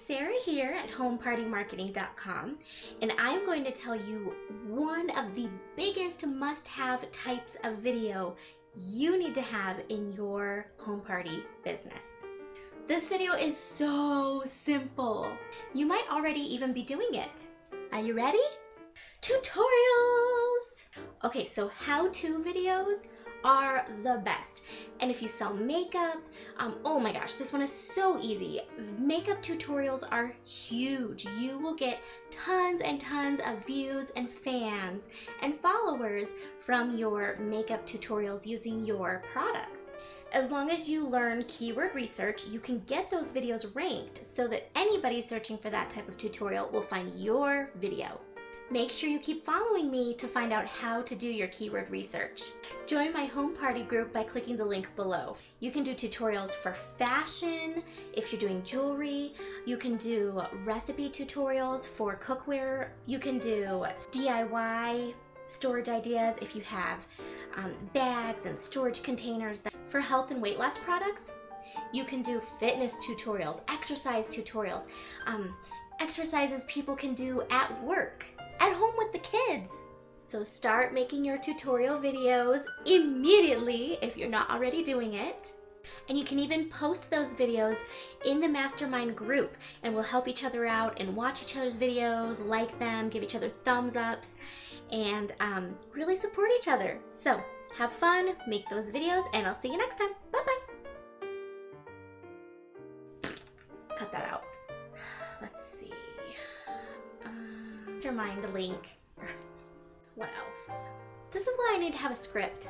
Sarah here at homepartymarketing.com, and I'm going to tell you one of the biggest must-have types of video you need to have in your home party business. This video is so simple. You might already even be doing it. Are you ready? Tutorials! Okay, so how-to videos are the best. And if you sell makeup, oh my gosh, this one is so easy. Makeup tutorials are huge. You will get tons and tons of views and fans and followers from your makeup tutorials using your products. As long as you learn keyword research, you can get those videos ranked so that anybody searching for that type of tutorial will find your video. Make sure you keep following me to find out how to do your keyword research. Join my home party group by clicking the link below. You can do tutorials for fashion, if you're doing jewelry. You can do recipe tutorials for cookware. You can do DIY storage ideas if you have bags and storage containers. For health and weight loss products, you can do fitness tutorials, exercise tutorials, exercises people can do at work, at home with the kids. So start making your tutorial videos immediately if you're not already doing it. And you can even post those videos in the mastermind group, and we'll help each other out and watch each other's videos, like them, give each other thumbs ups, and really support each other. So have fun, make those videos, and I'll see you next time. Bye-bye. Cut that out. Let's see. Mastermind link. What else? This is why I need to have a script.